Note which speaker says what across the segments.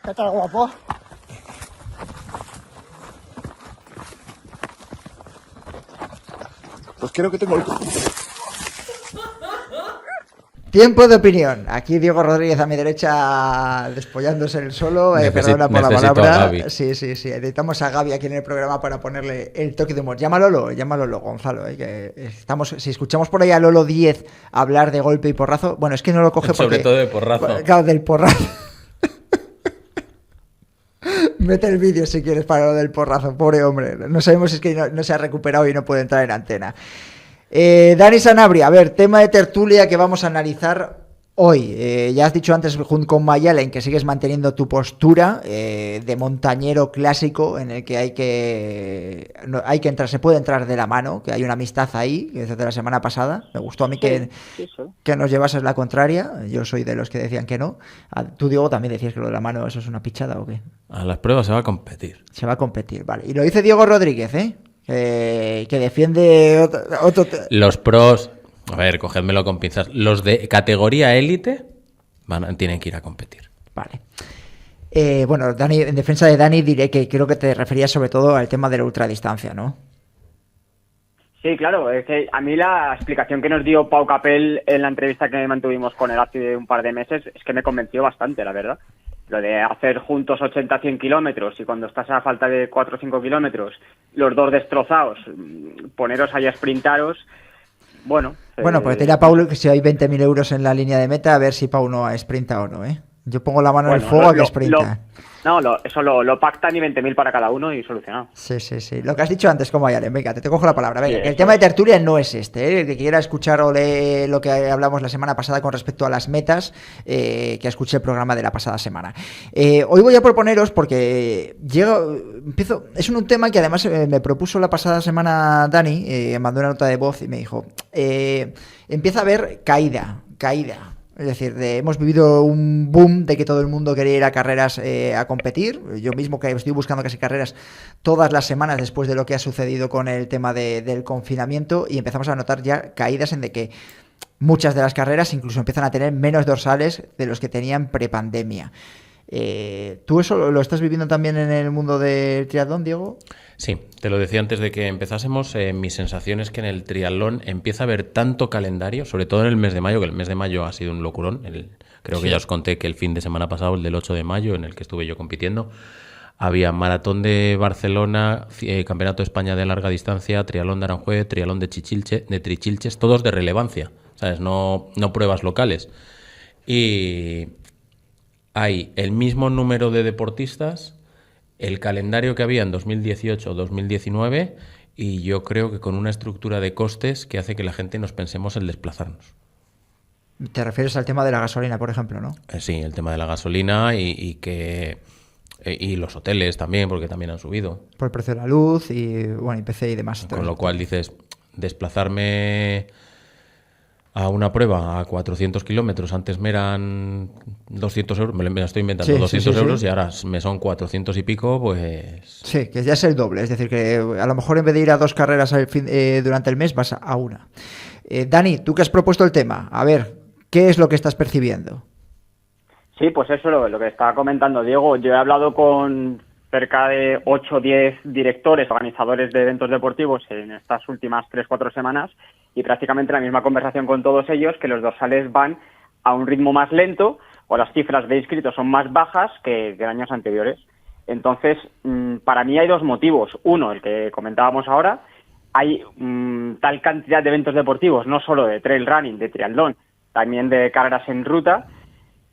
Speaker 1: ¿Qué tal, guapo? Pues creo que tengo el...
Speaker 2: Tiempo de opinión. Aquí Diego Rodríguez a mi derecha despollándose el solo. Perdona por la palabra. Sí. Necesitamos a Gaby aquí en el programa para ponerle el toque de humor. Llámalo Lolo, Gonzalo. Que estamos, si escuchamos por ahí a Lolo 10 hablar de golpe y porrazo, bueno, es que no lo coge porque...
Speaker 3: Sobre todo de porrazo.
Speaker 2: Claro, del porrazo. Mete el vídeo si quieres para lo del porrazo, pobre hombre. No sabemos si es que no se ha recuperado y no puede entrar en antena. Dani Sanabria, a ver, tema de tertulia que vamos a analizar hoy. Ya has dicho antes junto con Mayalen que sigues manteniendo tu postura de montañero clásico en el que hay que entrar, se puede entrar de la mano, que hay una amistad ahí, desde la semana pasada. Me gustó a mí que nos llevases la contraria. Yo soy de los que decían que no. Tú, Diego, también decías que lo de la mano, ¿eso es una pichada o qué?
Speaker 3: A las pruebas se va a competir.
Speaker 2: Se va a competir, vale. Y lo dice Diego Rodríguez, que defiende otro...
Speaker 3: Los pros, a ver, cogedmelo con pinzas. Los de categoría élite tienen que ir a competir.
Speaker 2: Vale. Bueno, Dani, en defensa de Dani diré que creo que te referías sobre todo al tema de la ultradistancia, ¿no?
Speaker 4: Sí, claro, es que a mí la explicación que nos dio Pau Capel en la entrevista que mantuvimos con él hace un par de meses es que me convenció bastante, la verdad. Lo de hacer juntos 80-100 kilómetros y cuando estás a falta de 4 o 5 kilómetros, los dos destrozados, poneros ahí a sprintaros, bueno...
Speaker 2: Bueno, pues te dirá Pau que si hay 20.000 euros en la línea de meta, a ver si Pau no sprinta o no, ¿eh? Yo pongo la mano en el fuego a que sprinta.
Speaker 4: Eso lo pactan y 20.000 para cada uno y solucionado.
Speaker 2: Sí. Lo que has dicho antes, como Ayalen, venga, te cojo la palabra. Venga, sí, el tema de tertulia no es este, ¿eh? El que quiera escuchar o leer lo que hablamos la semana pasada con respecto a las metas, que escuché el programa de la pasada semana. Hoy voy a proponeros, porque es un tema que además me propuso la pasada semana Dani, mandó una nota de voz y me dijo, empieza a haber caída. Es decir, hemos vivido un boom de que todo el mundo quería ir a carreras a competir. Yo mismo que estoy buscando casi carreras todas las semanas después de lo que ha sucedido con el tema del confinamiento, y empezamos a notar ya caídas en de que muchas de las carreras incluso empiezan a tener menos dorsales de los que tenían prepandemia. ¿Tú eso lo estás viviendo también en el mundo del triatlón, Diego?
Speaker 3: Sí, te lo decía antes de que empezásemos. Mi sensación es que en el triatlón empieza a haber tanto calendario, sobre todo en el mes de mayo, que el mes de mayo ha sido un locurón. Creo que ya os conté que el fin de semana pasado, el del 8 de mayo, en el que estuve yo compitiendo, había maratón de Barcelona, campeonato de España de larga distancia, triatlón de Aranjuez, triatlón de Trichilches, todos de relevancia, ¿sabes? No pruebas locales. Y hay el mismo número de deportistas, el calendario que había en 2018-2019, y yo creo que con una estructura de costes que hace que la gente nos pensemos en desplazarnos.
Speaker 2: ¿Te refieres al tema de la gasolina, por ejemplo, no?
Speaker 3: Sí, el tema de la gasolina y los hoteles también, porque también han subido.
Speaker 2: Por el precio de la luz y IPC y demás.
Speaker 3: Con lo cual dices, desplazarme a una prueba a 400 kilómetros, antes me eran 200 euros, me la estoy inventando, 200 euros, y ahora me son 400 y pico, pues...
Speaker 2: Sí, que ya es el doble, es decir, que a lo mejor en vez de ir a 2 carreras durante el mes, vas a una. Dani, tú que has propuesto el tema, a ver, ¿qué es lo que estás percibiendo?
Speaker 4: Sí, pues eso lo que estaba comentando Diego. Yo he hablado con cerca de 8 o 10 directores, organizadores de eventos deportivos en estas últimas 3-4 semanas, y prácticamente la misma conversación con todos ellos, que los dorsales van a un ritmo más lento o las cifras de inscritos son más bajas que en años anteriores. Entonces, para mí hay dos motivos. Uno, el que comentábamos ahora, hay tal cantidad de eventos deportivos, no solo de trail running, de triatlón, también de carreras en ruta,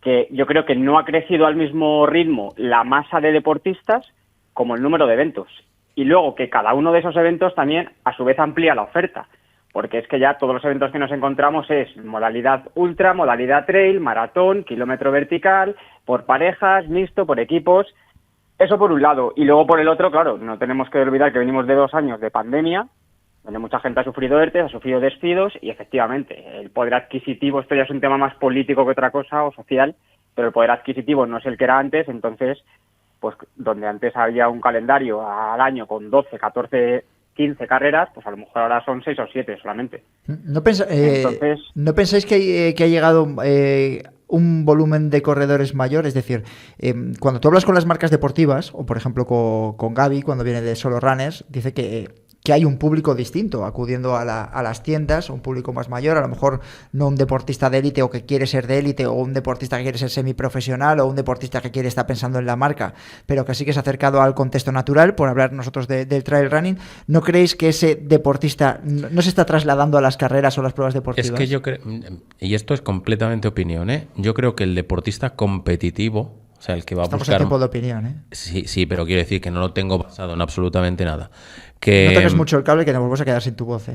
Speaker 4: que yo creo que no ha crecido al mismo ritmo la masa de deportistas como el número de eventos. Y luego que cada uno de esos eventos también a su vez amplía la oferta, porque es que ya todos los eventos que nos encontramos es modalidad ultra, modalidad trail, maratón, kilómetro vertical, por parejas, mixto, por equipos. Eso por un lado. Y luego por el otro, claro, no tenemos que olvidar que venimos de 2 años de pandemia, donde mucha gente ha sufrido ERTE, ha sufrido despidos, y efectivamente el poder adquisitivo, esto ya es un tema más político que otra cosa, o social, pero el poder adquisitivo no es el que era antes. Entonces, pues donde antes había un calendario al año con 12, 14, 15 carreras, pues a lo mejor ahora son 6 o 7 solamente.
Speaker 2: ¿No pensáis que ha llegado un volumen de corredores mayor? Es decir, cuando tú hablas con las marcas deportivas, o por ejemplo con Gaby, cuando viene de Solo Runners, dice que hay un público distinto acudiendo a las tiendas, un público más mayor, a lo mejor no un deportista de élite o que quiere ser de élite, o un deportista que quiere ser semiprofesional, o un deportista que quiere estar pensando en la marca, pero que sí que se ha acercado al contexto natural, por hablar nosotros del trail running. ¿No creéis que ese deportista no se está trasladando a las carreras o las pruebas deportivas?
Speaker 3: Es que yo creo, y esto es completamente opinión, yo creo que el deportista competitivo, o sea, el que va a buscar...
Speaker 2: Estamos en tiempo de opinión,
Speaker 3: Sí, pero quiero decir que no lo tengo basado en absolutamente nada.
Speaker 2: No toques mucho el cable que nos vamos a quedar sin tu voz,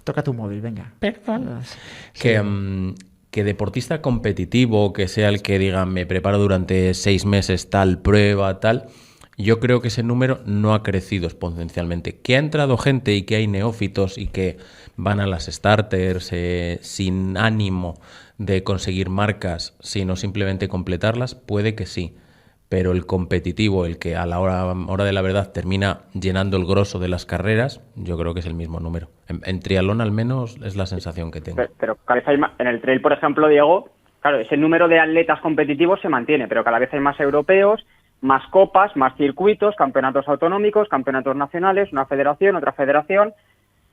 Speaker 2: Toca tu móvil, venga.
Speaker 3: Perdón. Que deportista competitivo, que sea el que diga, me preparo durante 6 meses tal prueba, tal... Yo creo que ese número no ha crecido exponencialmente. Que ha entrado gente y que hay neófitos y que van a las starters sin ánimo de conseguir marcas, sino simplemente completarlas, puede que sí. Pero el competitivo, el que a la hora de la verdad termina llenando el grosso de las carreras, yo creo que es el mismo número. En triatlón al menos es la sensación que tengo.
Speaker 4: Pero cada vez hay más, en el trail, por ejemplo, Diego, claro, ese número de atletas competitivos se mantiene, pero cada vez hay más europeos, más copas, más circuitos, campeonatos autonómicos, campeonatos nacionales, una federación, otra federación.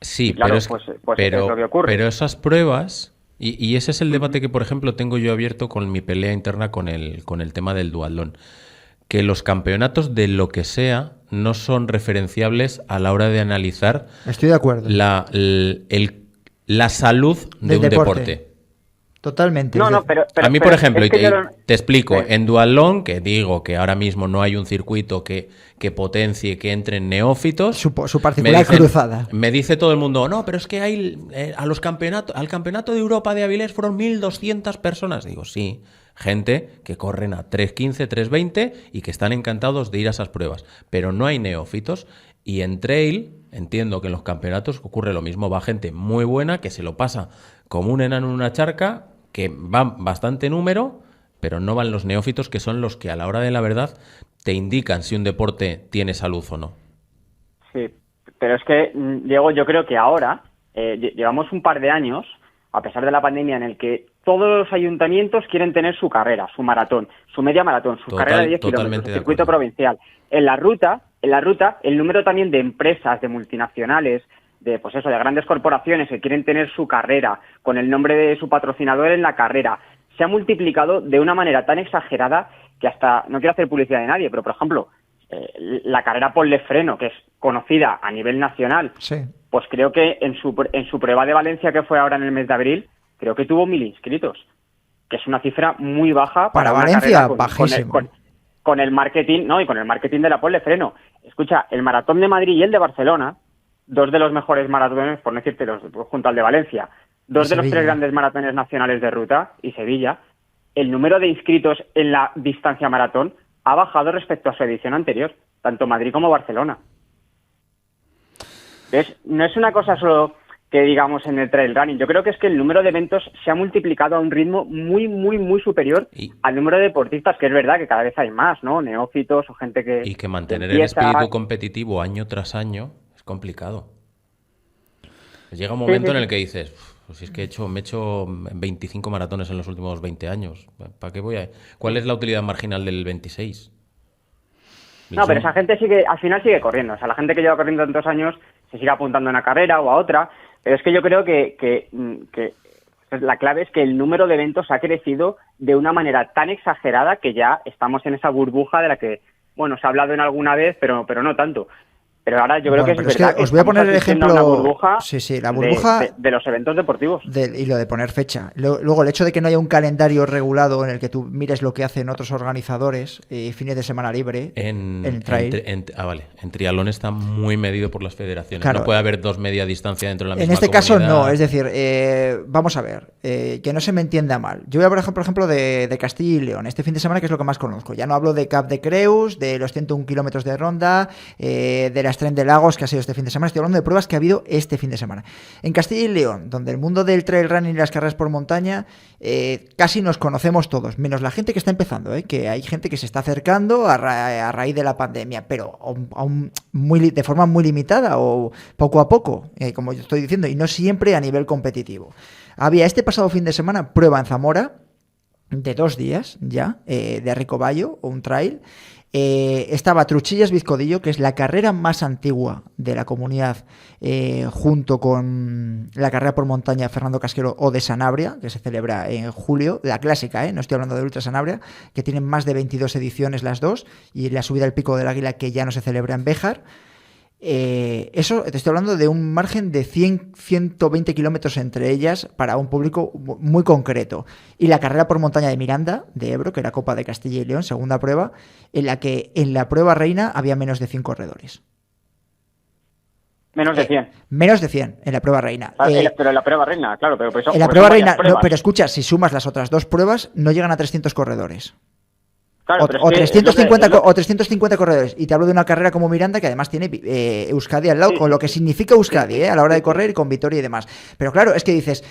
Speaker 3: Sí,
Speaker 4: claro,
Speaker 3: pero
Speaker 4: es lo que ocurre.
Speaker 3: Pero esas pruebas, y ese es el debate que, por ejemplo, tengo yo abierto con mi pelea interna con el tema del duatlón, que los campeonatos de lo que sea no son referenciables a la hora de analizar.
Speaker 2: Estoy de acuerdo.
Speaker 3: La salud de un deporte.
Speaker 2: Totalmente.
Speaker 4: Pero
Speaker 3: a mí, por ejemplo,
Speaker 4: es que
Speaker 3: te explico, en duatlón, que digo que ahora mismo no hay un circuito que potencie que entren neófitos.
Speaker 2: Su particular cruzada.
Speaker 3: Me dice todo el mundo, no, pero es que hay al campeonato de Europa de Avilés fueron 1.200 personas. Digo, sí, gente que corren a 3.15, 3.20 y que están encantados de ir a esas pruebas. Pero no hay neófitos. Y en trail, entiendo que en los campeonatos ocurre lo mismo. Va gente muy buena que se lo pasa como un enano en una charca, que van bastante número, pero no van los neófitos, que son los que a la hora de la verdad te indican si un deporte tiene salud o no.
Speaker 4: Sí, pero es que, Diego, yo creo que ahora llevamos un par de años, a pesar de la pandemia, en el que todos los ayuntamientos quieren tener su carrera, su maratón, su media maratón, su carrera de 10 kilómetros, su circuito provincial. En la ruta, el número también de empresas, de multinacionales, de grandes corporaciones que quieren tener su carrera con el nombre de su patrocinador en la carrera, se ha multiplicado de una manera tan exagerada que hasta, no quiero hacer publicidad de nadie, pero por ejemplo, la carrera Ponle Freno, que es conocida a nivel nacional,
Speaker 2: sí,
Speaker 4: pues creo que en su prueba de Valencia, que fue ahora en el mes de abril, creo que tuvo 1.000 inscritos, que es una cifra muy baja
Speaker 2: para Valencia, bajísimo.
Speaker 4: Con el marketing, ¿no? Y con el marketing de la Ponle Freno. Escucha, el maratón de Madrid y el de Barcelona, dos de los mejores maratones, por no decirte junto al de Valencia, dos de los 3 grandes maratones nacionales de ruta, y Sevilla, el número de inscritos en la distancia maratón ha bajado respecto a su edición anterior, tanto Madrid como Barcelona. ¿Ves? No es una cosa solo que digamos en el trail running. Yo creo que es que el número de eventos se ha multiplicado a un ritmo muy, muy, muy superior al número de deportistas, que es verdad que cada vez hay más, ¿no? Neófitos o gente que...
Speaker 3: Y que mantener el espíritu competitivo año tras año es complicado. Llega un momento en el que dices, pues es que me he hecho 25 maratones en los últimos 20 años. ¿Para qué voy a...? ¿Cuál es la utilidad marginal del 26?
Speaker 4: No, pero esa gente al final sigue corriendo. O sea, la gente que lleva corriendo tantos años se sigue apuntando a una carrera o a otra. Pero es que yo creo que la clave es que el número de eventos ha crecido de una manera tan exagerada que ya estamos en esa burbuja de la que, bueno, se ha hablado en alguna vez, pero no tanto. Pero ahora yo creo que es verdad que
Speaker 2: os voy a poner el ejemplo,
Speaker 4: una burbuja,
Speaker 2: la burbuja
Speaker 4: de los eventos deportivos.
Speaker 2: Y lo de poner fecha. Luego, el hecho de que no haya un calendario regulado en el que tú mires lo que hacen otros organizadores, fines de semana libre, en el trail.
Speaker 3: En triatlón está muy medido por las federaciones.
Speaker 2: Claro,
Speaker 3: no puede haber 2 media distancia dentro de la misma
Speaker 2: comunidad. En este
Speaker 3: comunidad.
Speaker 2: caso no, es decir, vamos a ver, que no se me entienda mal. Yo voy a hablar, por ejemplo, de Castilla y León, este fin de semana, que es lo que más conozco. Ya no hablo de Cap de Creus, de los 101 kilómetros de ronda, de la Tren de Lagos, que ha sido este fin de semana. Estoy hablando de pruebas que ha habido este fin de semana. En Castilla y León, donde el mundo del trail running y las carreras por montaña casi nos conocemos todos, menos la gente que está empezando, que hay gente que se está acercando a raíz de la pandemia, pero aún de forma muy limitada o poco a poco, como yo estoy diciendo, y no siempre a nivel competitivo. Había este pasado fin de semana prueba en Zamora, de 2 días ya, de Ricobayo, un trail. Estaba Truchillas Vizcodillo, que es la carrera más antigua de la comunidad, junto con la carrera por montaña Fernando Casquero o de Sanabria, que se celebra en julio, la clásica, no estoy hablando de Ultra Sanabria, que tienen más de 22 ediciones las dos, y la subida al Pico del Águila, que ya no se celebra en Béjar. Eso te estoy hablando de un margen de 100-120 kilómetros entre ellas para un público muy concreto. Y la carrera por montaña de Miranda, de Ebro, que era Copa de Castilla y León, segunda prueba, en la que en la prueba reina había menos de 100 corredores.
Speaker 4: Menos de 100.
Speaker 2: Menos de 100 en la prueba reina.
Speaker 4: Pero en la prueba reina, claro. Pero eso,
Speaker 2: en la prueba reina, no, pero escucha, si sumas las otras 2 pruebas, no llegan a 300 corredores.
Speaker 4: Claro,
Speaker 2: o 350 corredores. Y te hablo de una carrera como Miranda, que además tiene Euskadi al lado, con lo que significa Euskadi, a la hora de correr, con Vitoria y demás. Pero claro, es que dices,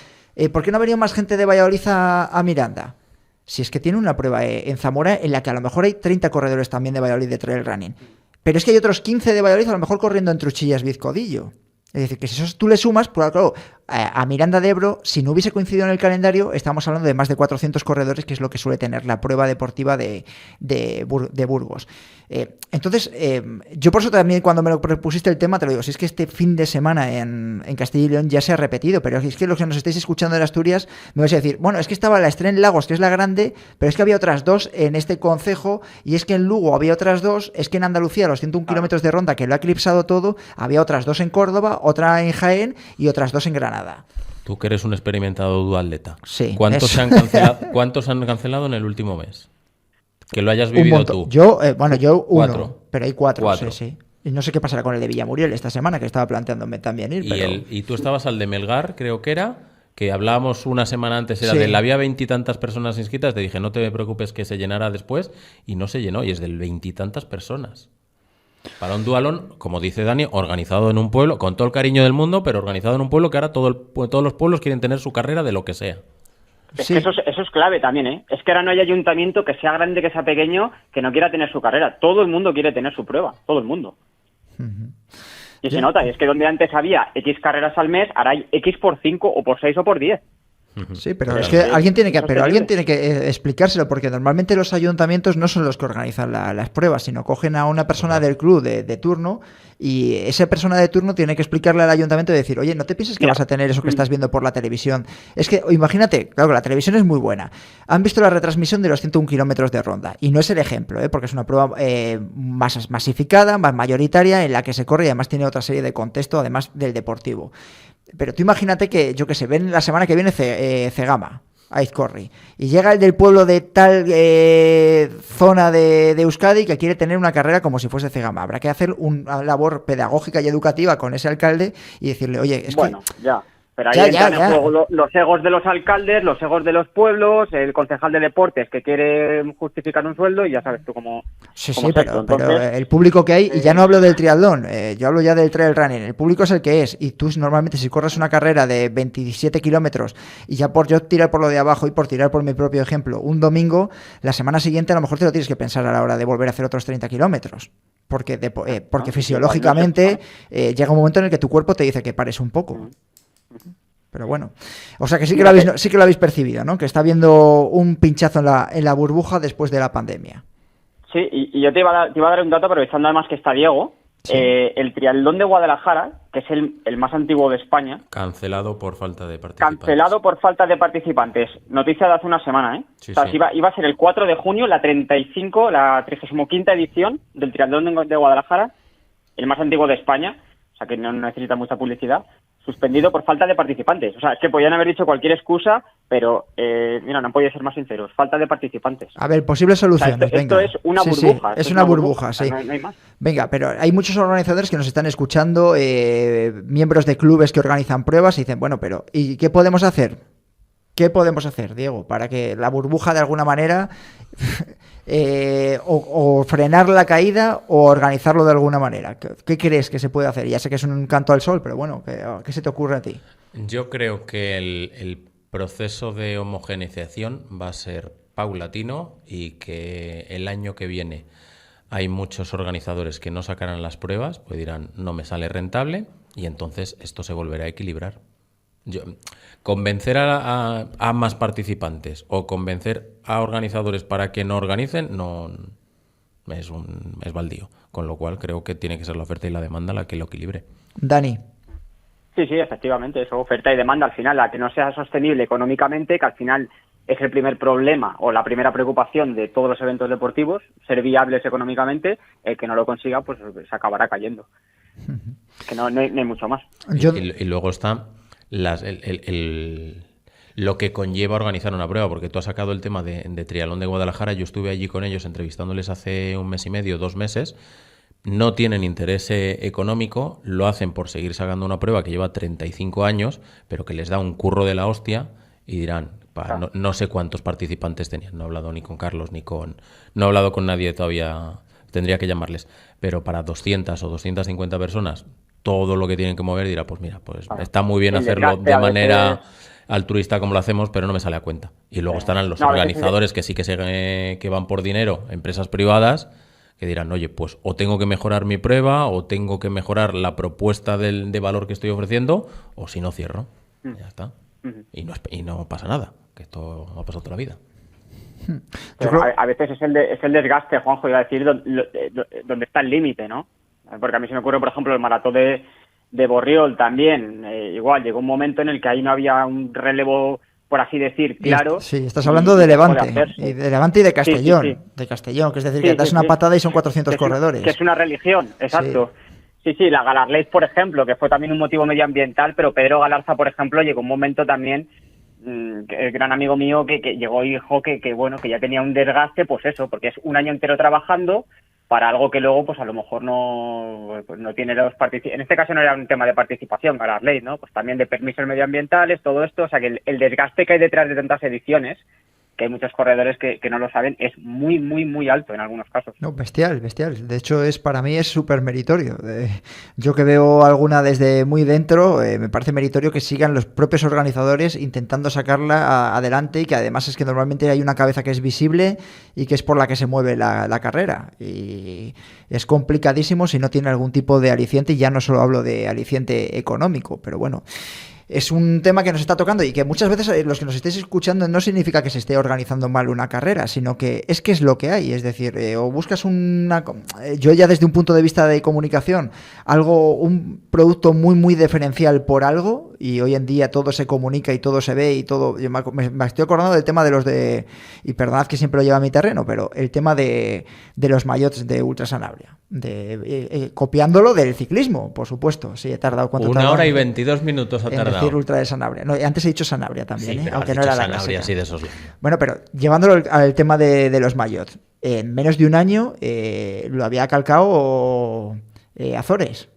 Speaker 2: ¿por qué no ha venido más gente de Valladolid a Miranda? Si es que tiene una prueba en Zamora en la que a lo mejor hay 30 corredores también de Valladolid de trail running. Pero es que hay otros 15 de Valladolid a lo mejor corriendo en Truchillas Vizcodillo. Es decir, que si eso tú le sumas, pues claro, a Miranda de Ebro, si no hubiese coincidido en el calendario, estamos hablando de más de 400 corredores, que es lo que suele tener la prueba deportiva de Burgos. Entonces, yo por eso también cuando me lo propusiste el tema, te lo digo, si es que este fin de semana en Castilla y León ya se ha repetido, pero es que los que nos estáis escuchando en Asturias, me vais a decir, bueno, es que estaba la Estrella en Lagos, que es la grande, pero es que había otras 2 en este concejo, y es que en Lugo había otras 2, es que en Andalucía, los 101 kilómetros de ronda, que lo ha eclipsado todo, había otras 2 en Córdoba, otra en Jaén y otras 2 en Granada.
Speaker 3: Tú que eres un experimentado duatleta.
Speaker 2: Sí.
Speaker 3: ¿Cuántos se han cancelado en el último mes? Que lo hayas vivido tú.
Speaker 2: Yo, uno,
Speaker 3: 4.
Speaker 2: pero hay 4. Sí. Y no sé qué pasará con el de Villamuriel esta semana, que estaba planteándome también ir.
Speaker 3: Y tú estabas al de Melgar, creo que era, que hablábamos una semana antes, era
Speaker 2: Sí.
Speaker 3: había 20 y tantas personas inscritas, te dije, no te preocupes que se llenara después, y no se llenó, y es del 20 y tantas personas. Para un dualón, como dice Dani, organizado en un pueblo, con todo el cariño del mundo, pero organizado en un pueblo que ahora todos los pueblos quieren tener su carrera de lo que sea.
Speaker 4: Es que eso es clave también, ¿eh? Es que ahora no hay ayuntamiento, que sea grande, que sea pequeño, que no quiera tener su carrera. Todo el mundo quiere tener su prueba, todo el mundo. Y se nota, y es que donde antes había X carreras al mes, ahora hay X por 5 o por 6 o por 10.
Speaker 2: Sí, pero es que alguien tiene que explicárselo, porque normalmente los ayuntamientos no son los que organizan las pruebas, sino cogen a una persona del club de turno, y esa persona de turno tiene que explicarle al ayuntamiento y decir, oye, no te pienses que vas a tener eso que estás viendo por la televisión. Es que, imagínate, claro, la televisión es muy buena. Han visto la retransmisión de los 101 kilómetros de ronda, y no es el ejemplo, porque es una prueba más masificada, más mayoritaria, en la que se corre y además tiene otra serie de contexto, además del deportivo. Pero tú imagínate que, yo que sé, ven la semana que viene Cegama, Aizcorri, y llega el del pueblo de tal zona de Euskadi que quiere tener una carrera como si fuese Cegama. Habrá que hacer una labor pedagógica y educativa con ese alcalde y decirle, oye, es que...
Speaker 4: Ya. Pero ahí entran en juego los egos de los alcaldes, los egos de los pueblos, el concejal de deportes que quiere justificar un sueldo, y ya sabes tú cómo...
Speaker 2: Sí, pero el público que hay, y ya no hablo del triatlón, yo hablo ya del trail running, el público es el que es, y tú normalmente si corres una carrera de 27 kilómetros, y ya por yo tirar por lo de abajo y por tirar por mi propio ejemplo, un domingo, la semana siguiente a lo mejor te lo tienes que pensar a la hora de volver a hacer otros 30 kilómetros. Porque fisiológicamente llega un momento en el que tu cuerpo te dice que pares un poco. Pero bueno, o sea que sí que lo habéis percibido, ¿no? Que está habiendo un pinchazo en la burbuja después de la pandemia.
Speaker 4: Sí, y yo te iba a dar un dato, aprovechando además que está Diego. Sí. El triatlón de Guadalajara, que es el más antiguo de España.
Speaker 3: Cancelado por falta de participantes. Noticia de hace una semana, ¿eh? Sí, o sea, sí. Iba
Speaker 4: a ser el 4 de junio, la 35ª edición del triatlón de Guadalajara, el más antiguo de España, o sea que no necesita mucha publicidad. Suspendido por falta de participantes. O sea, es que podían haber dicho cualquier excusa, pero, mira, no han podido ser más sinceros. Falta de participantes.
Speaker 2: A ver, posibles soluciones,
Speaker 4: o sea, esto es una burbuja.
Speaker 2: Sí, es una burbuja, sí.
Speaker 4: No hay más.
Speaker 2: Venga, pero hay muchos organizadores que nos están escuchando, miembros de clubes que organizan pruebas, y dicen, bueno, pero ¿y qué podemos hacer? ¿Qué podemos hacer, Diego, para que la burbuja de alguna manera o frenar la caída o organizarlo de alguna manera? ¿Qué crees que se puede hacer? Ya sé que es un canto al sol, pero bueno, ¿qué se te ocurre a ti?
Speaker 3: Yo creo que el proceso de homogeneización va a ser paulatino, y que el año que viene hay muchos organizadores que no sacarán las pruebas, pues dirán, no me sale rentable, y entonces esto se volverá a equilibrar. Convencer a más participantes o convencer a organizadores para que no organicen no es baldío. Con lo cual creo que tiene que ser la oferta y la demanda la que lo equilibre.
Speaker 2: Dani.
Speaker 4: Sí, efectivamente, eso, oferta y demanda al final, la que no sea sostenible económicamente, que al final es el primer problema o la primera preocupación de todos los eventos deportivos, ser viables económicamente, el que no lo consiga pues se acabará cayendo. Que no hay mucho más.
Speaker 3: Y luego está lo que conlleva organizar una prueba, porque tú has sacado el tema de Triatlón de Guadalajara, yo estuve allí con ellos entrevistándoles hace 1 mes y medio, 2 meses. No tienen interés económico, lo hacen por seguir sacando una prueba que lleva 35 años, pero que les da un curro de la hostia y dirán, no sé cuántos participantes tenían, no he hablado ni con Carlos no he hablado con nadie todavía, tendría que llamarles, pero para 200 o 250 personas, todo lo que tienen que mover dirá, pues mira, pues está muy bien hacerlo de manera altruista como lo hacemos, pero no me sale a cuenta. Y luego estarán los organizadores que sí que van por dinero, empresas privadas, que dirán, oye, pues o tengo que mejorar mi prueba o tengo que mejorar la propuesta de valor que estoy ofreciendo o si no cierro. Ya está. Y no pasa nada, que esto ha pasado toda la vida.
Speaker 4: Pero a veces es el desgaste, Juanjo, iba a decir, donde está el límite, ¿no? Porque a mí se me ocurre, por ejemplo, el maratón de Borriol también. Igual, llegó un momento en el que ahí no había un relevo, por así decir, claro.
Speaker 2: Sí, estás hablando de Levante. Y de Levante y de Castellón. Sí. De Castellón, que es decir, que das una patada y son 400 corredores.
Speaker 4: Que es una religión, exacto. Sí, la Galarlet, por ejemplo, que fue también un motivo medioambiental, pero Pedro Galarza, por ejemplo, llegó un momento también, el gran amigo mío, que llegó y dijo que ya tenía un desgaste, pues eso, porque es un año entero trabajando para algo que luego, pues a lo mejor no tiene los participantes. En este caso no era un tema de participación, Galarlet, ¿no? Pues también de permisos medioambientales, todo esto, o sea que el desgaste que hay detrás de tantas ediciones, que hay muchos corredores que no lo saben, es muy, muy, muy alto en algunos casos.
Speaker 2: No, bestial. De hecho, para mí es súper meritorio. Yo que veo alguna desde muy dentro, me parece meritorio que sigan los propios organizadores intentando sacarla adelante y que además es que normalmente hay una cabeza que es visible y que es por la que se mueve la carrera. Y es complicadísimo si no tiene algún tipo de aliciente, y ya no solo hablo de aliciente económico, pero bueno. Es un tema que nos está tocando y que muchas veces los que nos estéis escuchando no significa que se esté organizando mal una carrera, sino que es lo que hay. Es decir, o buscas yo ya desde un punto de vista de comunicación, un producto muy, muy diferencial por algo, y hoy en día todo se comunica y todo se ve y todo. Yo me estoy acordando del tema y perdonad que siempre lo lleva a mi terreno, pero el tema de los maillots de Ultra Sanabria. Copiándolo del ciclismo, por supuesto. Sí, he tardado. ¿Cuánto
Speaker 3: 1 hora y 22 minutos ha tardado.
Speaker 2: Decir Ultra de Sanabria. No, antes he dicho Sanabria también,
Speaker 3: sí,
Speaker 2: aunque no era la
Speaker 3: Sanabria, sí, de esos.
Speaker 2: Bueno, pero llevándolo al tema de los maillots, en menos de un año lo había calcado Azores,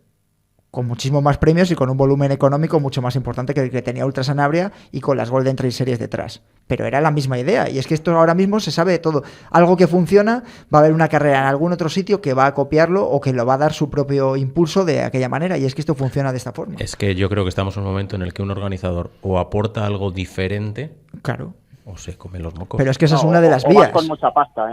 Speaker 2: con muchísimos más premios y con un volumen económico mucho más importante que el que tenía Ultra Sanabria y con las Golden Trail Series detrás. Pero era la misma idea, y es que esto ahora mismo se sabe de todo. Algo que funciona, va a haber una carrera en algún otro sitio que va a copiarlo o que lo va a dar su propio impulso de aquella manera, y es que esto funciona de esta forma.
Speaker 3: Es que yo creo que estamos en un momento en el que un organizador o aporta algo diferente,
Speaker 2: claro,
Speaker 3: o se come los mocos.
Speaker 2: Pero es que esa es una de las vías.
Speaker 4: O vas con mucha pasta,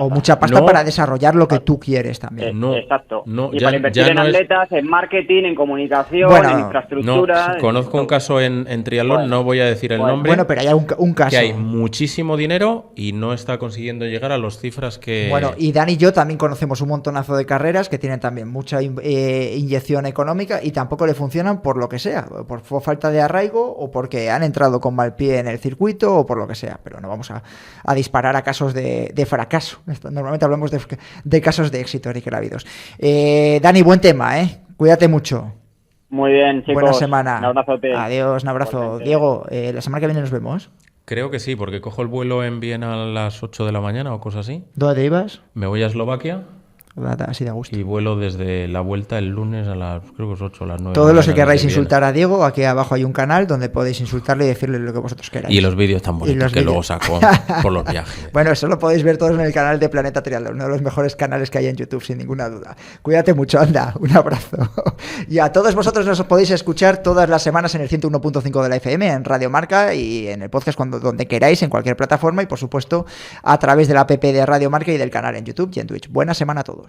Speaker 2: O mucha pasta para desarrollar lo que tú quieres también.
Speaker 4: Exacto. Para invertir en atletas, en marketing, en comunicación, en infraestructura.
Speaker 3: Conozco un caso en triatlón, no voy a decir el nombre.
Speaker 2: Bueno, pero hay un caso.
Speaker 3: Que hay muchísimo dinero y no está consiguiendo llegar a las cifras que...
Speaker 2: Bueno, y Dan y yo también conocemos un montonazo de carreras que tienen también mucha inyección económica y tampoco le funcionan por lo que sea. Por falta de arraigo o porque han entrado con mal pie en el circuito o por lo que sea, pero no vamos a disparar a casos de fracaso. Normalmente hablamos de casos de éxito, Eric Grávidos. Dani, buen tema, cuídate mucho.
Speaker 4: Muy bien, chicos.
Speaker 2: Buena semana.
Speaker 4: Un abrazote.
Speaker 2: Adiós, un abrazo. Diego, la semana que viene nos vemos.
Speaker 3: Creo que sí, porque cojo el vuelo en Viena a las 8 de la mañana o cosas así.
Speaker 2: ¿Dónde te ibas?
Speaker 3: Me voy a Eslovaquia.
Speaker 2: Así de gusto.
Speaker 3: Y vuelo desde la vuelta el lunes a las, creo que es 8 o las 9.
Speaker 2: Todos los que queráis insultar a Diego, aquí abajo hay un canal donde podéis insultarle y decirle lo que vosotros queráis.
Speaker 3: Y los vídeos tan bonitos que luego saco por los viajes.
Speaker 2: Bueno, eso lo podéis ver todos en el canal de Planeta Triatlón, uno de los mejores canales que hay en YouTube, sin ninguna duda. Cuídate mucho, anda, un abrazo. Y a todos vosotros nos podéis escuchar todas las semanas en el 101.5 de la FM, en Radio Marca y en el podcast donde queráis, en cualquier plataforma y por supuesto a través de la app de Radio Marca y del canal en YouTube y en Twitch. Buena semana a todos.